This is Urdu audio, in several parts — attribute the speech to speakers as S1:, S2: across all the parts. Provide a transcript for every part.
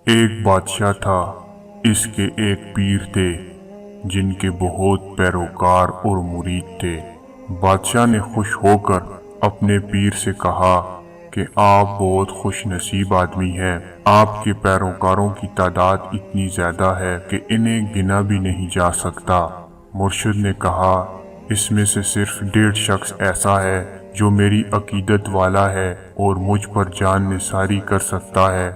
S1: ایک بادشاہ تھا، اس کے ایک پیر تھے جن کے بہت پیروکار اور مرید تھے۔ بادشاہ نے خوش ہو کر اپنے پیر سے کہا کہ آپ بہت خوش نصیب آدمی ہیں، آپ کے پیروکاروں کی تعداد اتنی زیادہ ہے کہ انہیں گنا بھی نہیں جا سکتا۔ مرشد نے کہا، اس میں سے صرف 1.5 شخص ایسا ہے جو میری عقیدت والا ہے اور مجھ پر جان نثاری کر سکتا ہے،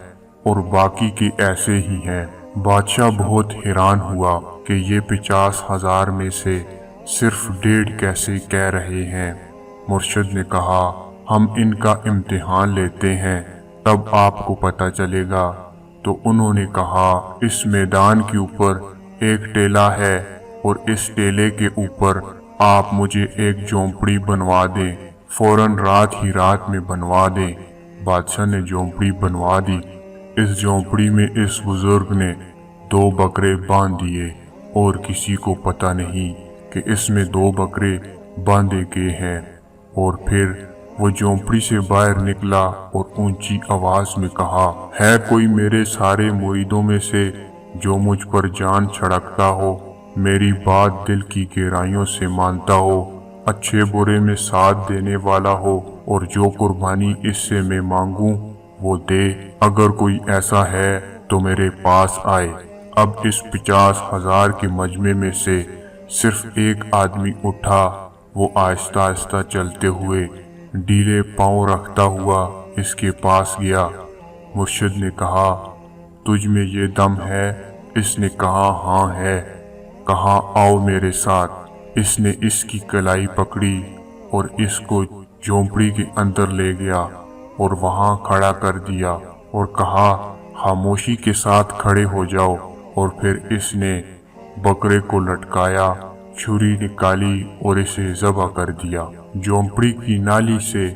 S1: اور باقی کے ایسے ہی ہیں۔ بادشاہ بہت حیران ہوا کہ یہ 50,000 میں سے صرف 1.5 کیسے کہہ رہے ہیں۔ مرشد نے کہا، ہم ان کا امتحان لیتے ہیں، تب آپ کو پتہ چلے گا۔ تو انہوں نے کہا، اس میدان کے اوپر ایک ٹیلہ ہے اور اس ٹیلے کے اوپر آپ مجھے ایک جھونپڑی بنوا دیں، فوراً رات ہی رات میں بنوا دیں۔ بادشاہ نے جھونپڑی بنوا دی۔ اس جھونپڑی میں اس بزرگ نے 2 بکرے باندھ دیے اور کسی کو پتہ نہیں کہ اس میں 2 بکرے باندھے گئے ہیں، اور پھر وہ جھونپڑی سے باہر نکلا اور اونچی آواز میں کہا، ہے کوئی میرے سارے مریدوں میں سے جو مجھ پر جان چھڑکتا ہو، میری بات دل کی گہرائیوں سے مانتا ہو، اچھے برے میں ساتھ دینے والا ہو، اور جو قربانی اس سے میں مانگوں وہ دے؟ اگر کوئی ایسا ہے تو میرے پاس آئے۔ اب اس 50,000 کے مجمع میں سے صرف ایک آدمی اٹھا۔ وہ آہستہ آہستہ چلتے ہوئے ڈھیلے پاؤں رکھتا ہوا اس کے پاس گیا۔ مرشد نے کہا، تجھ میں یہ دم ہے؟ اس نے کہا، ہاں ہے۔ کہا، آؤ میرے ساتھ۔ اس نے اس کی کلائی پکڑی اور اس کو جھونپڑی کے اندر لے گیا اور وہاں کھڑا کر دیا اور کہا، خاموشی کے ساتھ کھڑے ہو جاؤ۔ اور پھر اس نے بکرے کو لٹکایا، چھری نکالی اور اسے ذبح کر دیا۔ جھونپڑی کی نالی سے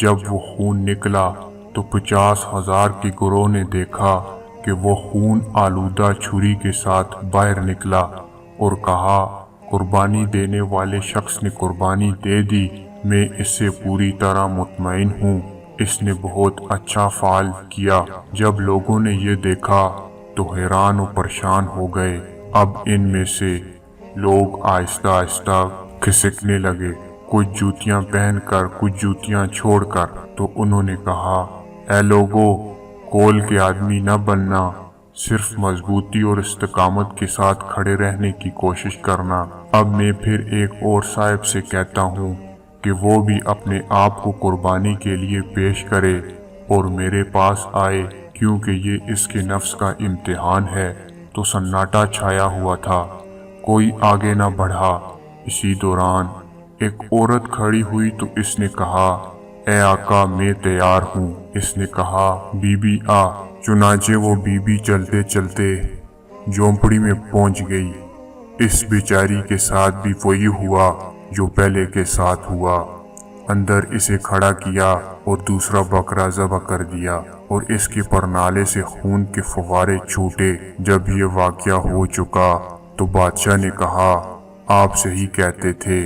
S1: جب وہ خون نکلا تو 50,000 کے گروہ نے دیکھا کہ وہ خون آلودہ چھری کے ساتھ باہر نکلا، اور کہا، قربانی دینے والے شخص نے قربانی دے دی، میں اس سے پوری طرح مطمئن ہوں، اس نے بہت اچھا فعل کیا۔ جب لوگوں نے یہ دیکھا تو حیران و پریشان ہو گئے۔ اب ان میں سے لوگ آہستہ آہستہ کھسکنے لگے، کچھ جوتیاں پہن کر، کچھ جوتیاں چھوڑ کر۔ تو انہوں نے کہا، اے لوگو، کول کے آدمی نہ بننا، صرف مضبوطی اور استقامت کے ساتھ کھڑے رہنے کی کوشش کرنا۔ اب میں پھر ایک اور صاحب سے کہتا ہوں کہ وہ بھی اپنے آپ کو قربانی کے لیے پیش کرے اور میرے پاس آئے، کیونکہ یہ اس کے نفس کا امتحان ہے۔ تو سناٹا چھایا ہوا تھا، کوئی آگے نہ بڑھا۔ اسی دوران ایک عورت کھڑی ہوئی تو اس نے کہا، اے آقا، میں تیار ہوں۔ اس نے کہا، بی بی آ۔ چنانچہ وہ بی بی چلتے چلتے جھونپڑی میں پہنچ گئی۔ اس بیچاری کے ساتھ بھی وہی ہوا جو پہلے کے ساتھ ہوا۔ اندر اسے کھڑا کیا اور دوسرا بکرا ذبح کر دیا، اور اس کے پرنالے سے خون کے فوارے چھوٹے۔ جب یہ واقعہ ہو چکا تو بادشاہ نے کہا، آپ صحیح کہتے تھے،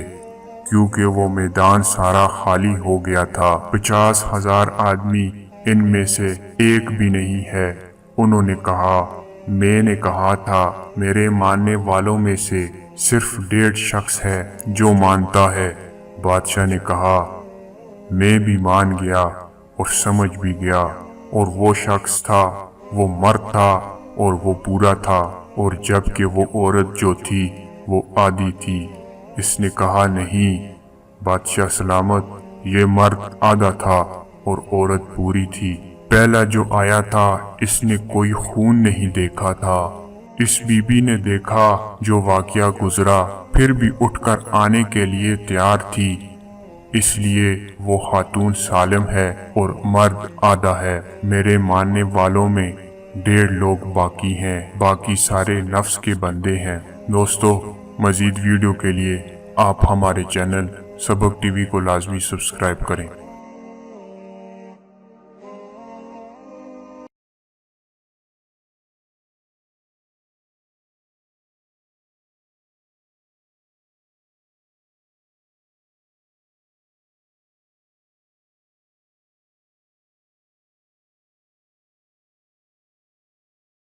S1: کیونکہ وہ میدان سارا خالی ہو گیا تھا، 50,000 آدمی ان میں سے ایک بھی نہیں ہے۔ انہوں نے کہا، میں نے کہا تھا، میرے ماننے والوں میں سے صرف 1.5 شخص ہے جو مانتا ہے۔ بادشاہ نے کہا، میں بھی مان گیا اور سمجھ بھی گیا، اور وہ شخص تھا، وہ مرد تھا اور وہ پورا تھا، اور جبکہ وہ عورت جو تھی وہ آدھی تھی۔ اس نے کہا، نہیں بادشاہ سلامت، یہ مرد آدھا تھا اور عورت پوری تھی۔ پہلا جو آیا تھا اس نے کوئی خون نہیں دیکھا تھا۔ اس بی بی نے دیکھا جو واقعہ گزرا، پھر بھی اٹھ کر آنے کے لیے تیار تھی، اس لیے وہ خاتون سالم ہے اور مرد آدھا ہے۔ میرے ماننے والوں میں 1.5 لوگ باقی ہیں، باقی سارے نفس کے بندے ہیں۔ دوستو، مزید ویڈیو کے لیے آپ ہمارے چینل سبق ٹی وی کو لازمی سبسکرائب کریں۔